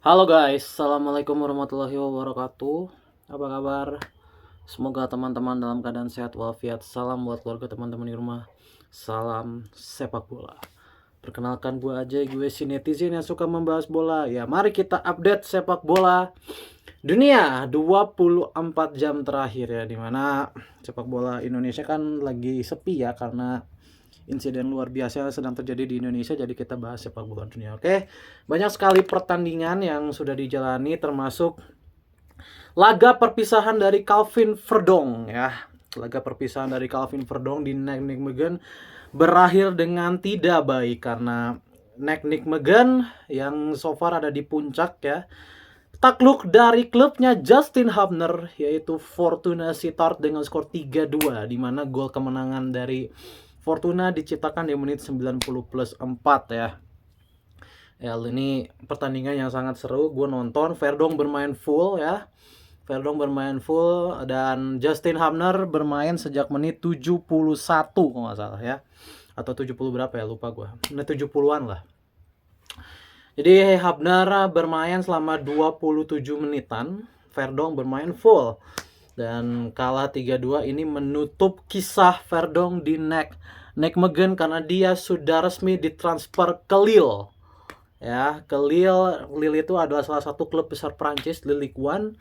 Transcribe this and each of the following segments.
Halo guys, Assalamualaikum warahmatullahi wabarakatuh. Apa kabar? Semoga teman-teman dalam keadaan sehat walafiat. Salam buat keluarga teman-teman di rumah. Salam sepak bola. Perkenalkan gue si netizen yang suka membahas bola. Ya, mari kita update sepak bola dunia 24 jam terakhir ya, dimana sepak bola Indonesia kan lagi sepi ya karena insiden luar biasa sedang terjadi di Indonesia. Jadi kita bahas sepak bola dunia. Oke, banyak sekali pertandingan yang sudah dijalani, termasuk laga perpisahan dari Calvin Verdong ya. Laga perpisahan dari Calvin Verdong di Nijmegen berakhir dengan tidak baik karena Nijmegen yang so far ada di puncak ya, takluk dari klubnya Justin Hubner yaitu Fortuna Sittard dengan skor 3-2, di mana gol kemenangan dari Fortuna diciptakan di menit 90 plus 4 ya. Ya, ini pertandingan yang sangat seru. Gue nonton, Verdong bermain full ya. Verdong bermain full dan Justin Hubner bermain sejak menit 71 kalau nggak salah ya. Atau 70 berapa ya, lupa gue. Menit 70-an lah. Jadi Hubner bermain selama 27 menitan, Verdong bermain full. Dan kalah 3-2 ini menutup kisah Verdong di Nijmegen karena dia sudah resmi ditransfer ke Lille. Ya, ke Lille. Lille itu adalah salah satu klub besar Prancis di Ligue 1.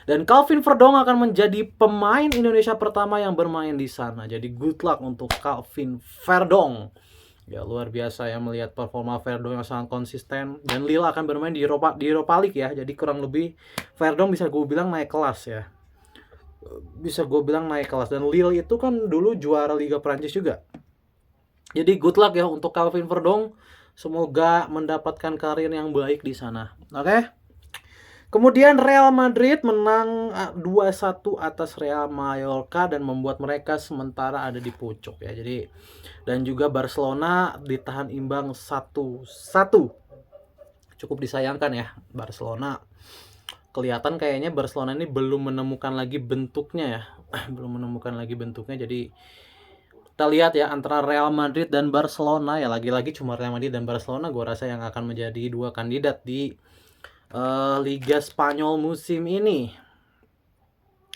Dan Calvin Verdong akan menjadi pemain Indonesia pertama yang bermain di sana. Jadi good luck untuk Calvin Verdong. Ya, luar biasa ya melihat performa Verdong yang sangat konsisten, dan Lille akan bermain di Europa League ya. Jadi kurang lebih Verdong bisa gue bilang naik kelas ya. Dan Lille itu kan dulu juara Liga Prancis juga. Jadi good luck ya untuk Calvin Verdong. Semoga mendapatkan karir yang baik di sana. Oke. Kemudian Real Madrid menang 2-1 atas Real Mallorca dan membuat mereka sementara ada di pucuk ya. Jadi, dan juga Barcelona ditahan imbang 1-1. Cukup disayangkan ya, Barcelona. Kelihatan kayaknya Barcelona ini belum menemukan lagi bentuknya ya. Belum menemukan lagi bentuknya. Jadi kita lihat ya antara Real Madrid dan Barcelona ya, lagi-lagi cuma Real Madrid dan Barcelona gue rasa yang akan menjadi dua kandidat di Liga Spanyol musim ini.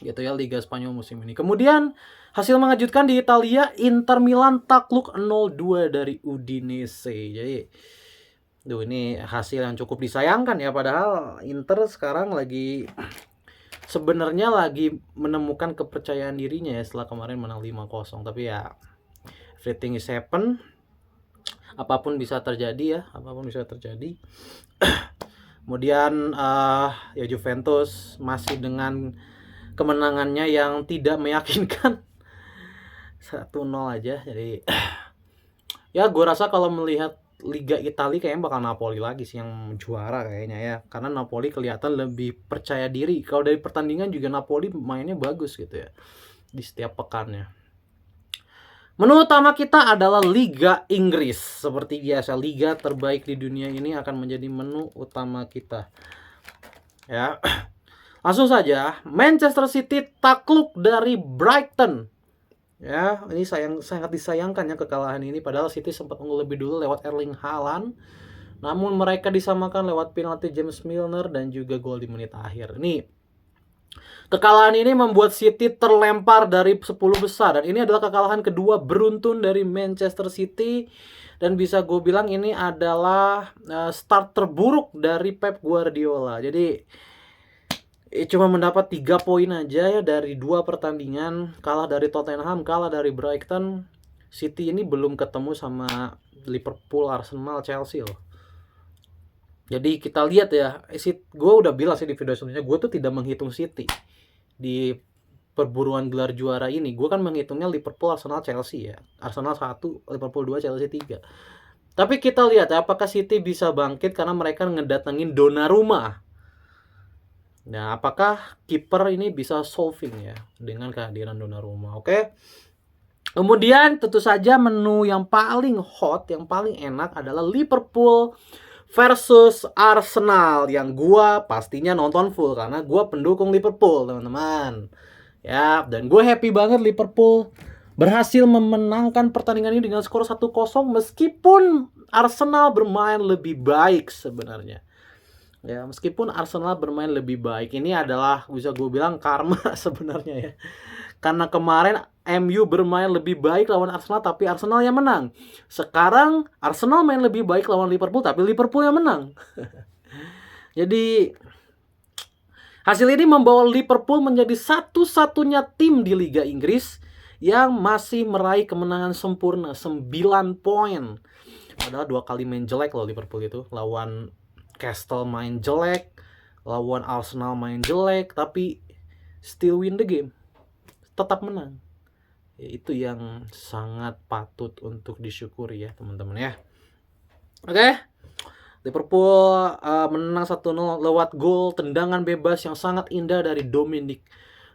Gitu ya, Liga Spanyol musim ini. Kemudian hasil mengejutkan di Italia, Inter Milan takluk 0-2 dari Udinese. Jadi ini hasil yang cukup disayangkan ya, padahal Inter sekarang sebenarnya lagi menemukan kepercayaan dirinya ya setelah kemarin menang 5-0. Tapi ya everything is happen. Apapun bisa terjadi ya, apapun bisa terjadi. Kemudian ya Juventus masih dengan kemenangannya yang tidak meyakinkan 1-0 aja. Jadi ya gue rasa kalau melihat Liga Italia kayaknya bakal Napoli lagi sih yang juara kayaknya ya, karena Napoli kelihatan lebih percaya diri. Kalau dari pertandingan juga Napoli mainnya bagus gitu ya di setiap pekannya. Menu utama kita adalah Liga Inggris. Seperti biasa, liga terbaik di dunia ini akan menjadi menu utama kita. Ya. Langsung saja, Manchester City takluk dari Brighton. Ya, ini sangat disayangkan ya kekalahan ini, padahal City sempat unggul lebih dulu lewat Erling Haaland. Namun mereka disamakan lewat penalti James Milner dan juga gol di menit akhir. Ini kekalahan ini membuat City terlempar dari 10 besar, dan ini adalah kekalahan kedua beruntun dari Manchester City, dan bisa gue bilang ini adalah start terburuk dari Pep Guardiola. Jadi cuma mendapat 3 poin aja ya dari 2 pertandingan, kalah dari Tottenham, kalah dari Brighton. City ini belum ketemu sama Liverpool, Arsenal, Chelsea loh. Jadi kita lihat ya, gue udah bilang sih di video sebelumnya, gue tuh tidak menghitung City di perburuan gelar juara ini. Gue kan menghitungnya Liverpool, Arsenal, Chelsea ya. Arsenal 1, Liverpool 2, Chelsea 3. Tapi kita lihat ya, apakah City bisa bangkit karena mereka ngedatengin Donnarumma. Nah, apakah kiper ini bisa solving ya dengan kehadiran Donnarumma? Oke. Kemudian tentu saja menu yang paling hot, yang paling enak adalah Liverpool versus Arsenal, yang gua pastinya nonton full karena gua pendukung Liverpool, teman-teman. Ya, dan gue happy banget Liverpool berhasil memenangkan pertandingan ini dengan skor 1-0 meskipun Arsenal bermain lebih baik sebenarnya. Ya, meskipun Arsenal bermain lebih baik, ini adalah bisa gue bilang karma sebenarnya ya. Karena kemarin MU bermain lebih baik lawan Arsenal tapi Arsenal yang menang. Sekarang Arsenal main lebih baik lawan Liverpool tapi Liverpool yang menang. Jadi hasil ini membawa Liverpool menjadi satu-satunya tim di Liga Inggris yang masih meraih kemenangan sempurna 9 poin. Padahal 2 kali main jelek loh Liverpool itu. Lawan Castle main jelek, lawan Arsenal main jelek, tapi still win the game. Tetap menang. Ya, itu yang sangat patut untuk disyukuri ya teman-teman ya. Oke. Liverpool menang 1-0 lewat gol tendangan bebas yang sangat indah dari Dominic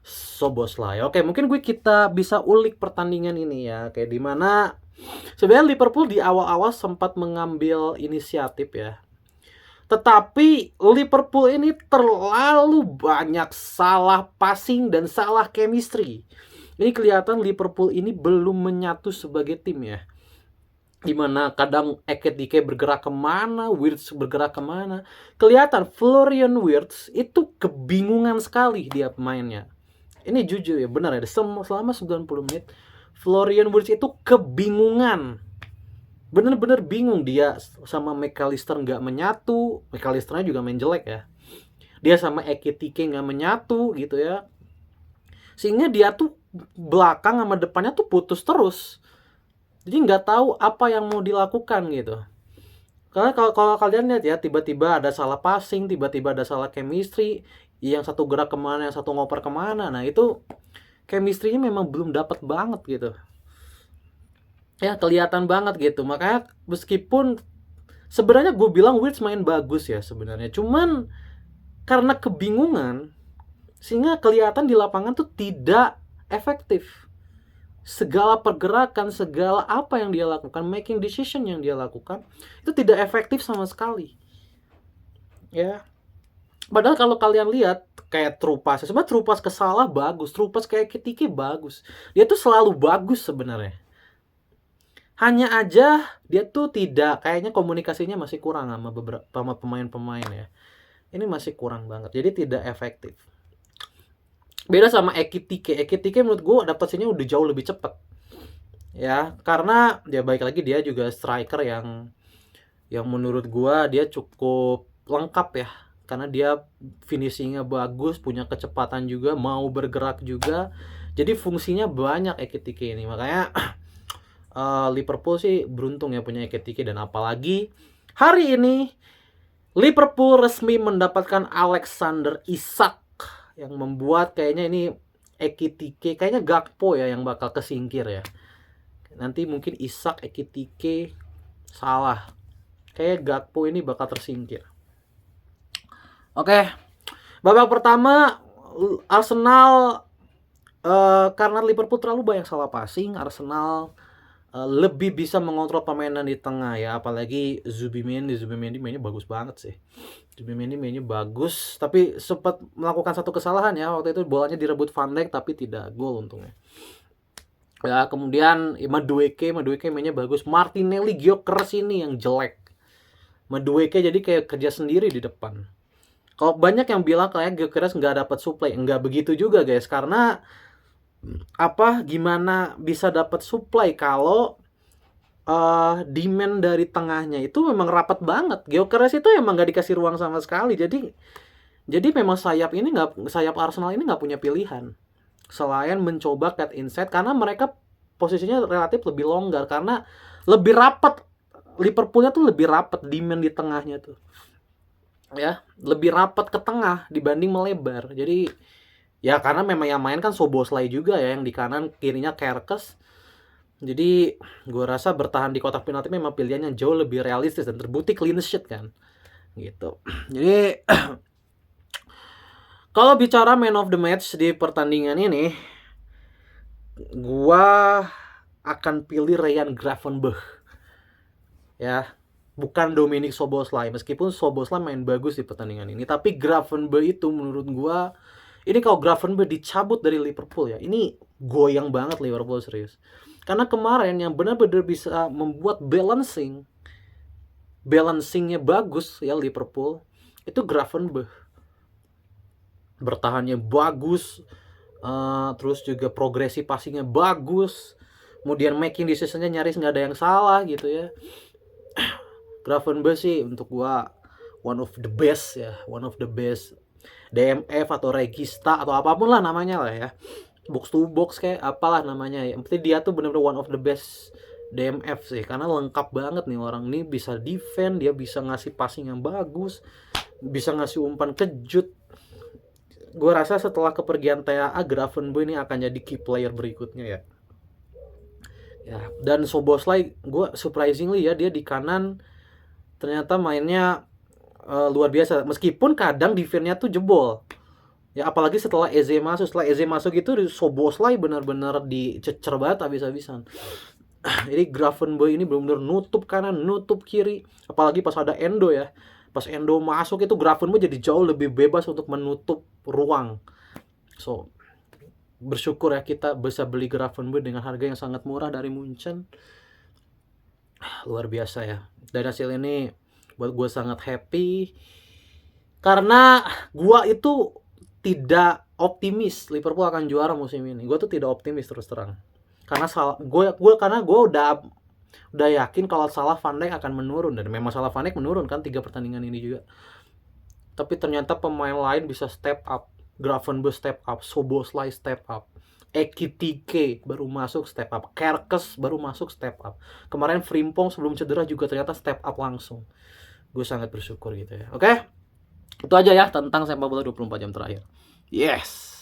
Szoboszlai. Oke, mungkin kita bisa ulik pertandingan ini ya. Kayak di mana sebenarnya Liverpool di awal-awal sempat mengambil inisiatif ya. Tetapi Liverpool ini terlalu banyak salah passing dan salah chemistry. Ini kelihatan Liverpool ini belum menyatu sebagai tim ya. Dimana kadang Ekitike bergerak kemana, Wirtz bergerak kemana. Kelihatan Florian Wirtz itu kebingungan sekali dia pemainnya. Ini jujur ya, benar ya, selama 90 menit Florian Wirtz itu kebingungan. Bener-bener bingung dia sama McAllister nggak menyatu. McAllisternya juga main jelek ya. Dia sama Ekitike nggak menyatu gitu ya. Sehingga dia tuh belakang sama depannya tuh putus terus. Jadi nggak tahu apa yang mau dilakukan gitu. Karena kalau kalian lihat ya, tiba-tiba ada salah passing, tiba-tiba ada salah chemistry, yang satu gerak kemana, yang satu ngoper kemana. Nah itu chemistry-nya memang belum dapat banget gitu. Ya kelihatan banget gitu. Makanya meskipun sebenarnya gue bilang Wirtz main bagus ya sebenarnya. Cuman karena kebingungan, sehingga kelihatan di lapangan tuh tidak efektif. Segala pergerakan, segala apa yang dia lakukan, making decision yang dia lakukan, itu tidak efektif sama sekali. Ya. Padahal kalau kalian lihat kayak Trupas, sebenarnya Trupas kesalah bagus, Trupas kayak Ekitike bagus. Dia tuh selalu bagus sebenarnya. Hanya aja dia tuh tidak, kayaknya komunikasinya masih kurang sama pemain-pemain ya. Ini masih kurang banget. Jadi tidak efektif. Beda sama Ekitike. Ekitike menurut gue adaptasinya udah jauh lebih cepat. Ya, karena dia baik lagi dia juga striker yang menurut gue dia cukup lengkap ya. Karena dia finishingnya bagus, punya kecepatan juga, mau bergerak juga. Jadi fungsinya banyak Ekitike ini. Makanya Liverpool sih beruntung ya punya Ekitike, dan apalagi hari ini Liverpool resmi mendapatkan Alexander Isak yang membuat kayaknya ini Ekitike, kayaknya Gakpo ya yang bakal kesingkir ya. Nanti mungkin Isak, Ekitike salah. Kayak Gakpo ini bakal tersingkir. Oke. Babak pertama Arsenal karena Liverpool terlalu banyak salah passing, Arsenal lebih bisa mengontrol permainan di tengah ya, apalagi Zubimendi mainnya bagus banget sih. Zubimendi mainnya bagus, tapi sempat melakukan satu kesalahan ya, waktu itu bolanya direbut Van Dijk tapi tidak gol untungnya. Ya, kemudian Madueke mainnya bagus. Martinelli, Gyökeres ini yang jelek. Madueke jadi kayak kerja sendiri di depan. Kalau banyak yang bilang kayak Gyökeres nggak dapat supply, nggak begitu juga guys, karena gimana bisa dapat supply kalau demand dari tengahnya itu memang rapat banget. Gyökeres itu emang nggak dikasih ruang sama sekali. Jadi memang sayap Arsenal ini nggak punya pilihan selain mencoba cut inside, karena mereka posisinya relatif lebih longgar karena lebih rapat. Liverpoolnya tuh lebih rapat, demand di tengahnya tuh ya lebih rapat ke tengah dibanding melebar. Jadi ya karena memang yang main kan Szoboszlai juga ya, yang di kanan, kirinya Kerkes. Jadi gue rasa bertahan di kotak penalti memang pilihan yang jauh lebih realistis dan terbukti clean sheet kan gitu. Jadi kalau bicara man of the match di pertandingan ini, gue akan pilih Ryan Gravenberch ya, bukan Dominic Szoboszlai. Meskipun Szoboszlai main bagus di pertandingan ini, tapi Gravenberch itu menurut gue, ini kalau Gravenberch dicabut dari Liverpool ya, ini goyang banget Liverpool serius. Karena kemarin yang benar-benar bisa membuat balancingnya bagus ya Liverpool. itu Gravenberch. Bertahannya bagus, terus juga progresi passingnya bagus, kemudian making decisionnya nyaris nggak ada yang salah gitu ya. Gravenberch sih untuk gua one of the best ya, one of the best DMF atau Regista atau apapun lah namanya lah ya, box to box kayak apalah namanya ya. Yang penting dia tuh bener-bener one of the best DMF sih, karena lengkap banget nih orang nih, bisa defend, dia bisa ngasih passing yang bagus, bisa ngasih umpan kejut. Gue rasa setelah kepergian TAA, Gravenberch ini akan jadi key player berikutnya ya. Ya, dan Szoboszlai gue surprisingly ya, dia di kanan ternyata mainnya luar biasa, meskipun kadang defense-nya tuh jebol. Ya apalagi setelah Eze masuk, itu Szoboszlai benar-benar dicecer banget habis-habisan. Jadi Gravenberch ini benar-benar nutup kanan, nutup kiri, apalagi pas ada Endo ya. Pas Endo masuk itu Gravenberch jadi jauh lebih bebas untuk menutup ruang. So bersyukur ya kita bisa beli Gravenberch dengan harga yang sangat murah dari Munchen. Luar biasa ya. Dan hasil ini buat gue sangat happy, karena gue itu tidak optimis Liverpool akan juara musim ini. Gue tuh tidak optimis terus terang, karena gue udah yakin kalau Salah, Van Dijk akan menurun, dan memang Salah, Van Dijk menurun kan 3 pertandingan ini juga. Tapi ternyata pemain lain bisa step up. Gravenberch step up, Szoboszlai step up, Ekitike baru masuk step up, Kerkes baru masuk step up. Kemarin Frimpong sebelum cedera juga ternyata step up langsung. Gue sangat bersyukur gitu ya. Oke? Itu aja ya tentang sepak bola 24 jam terakhir. Yes.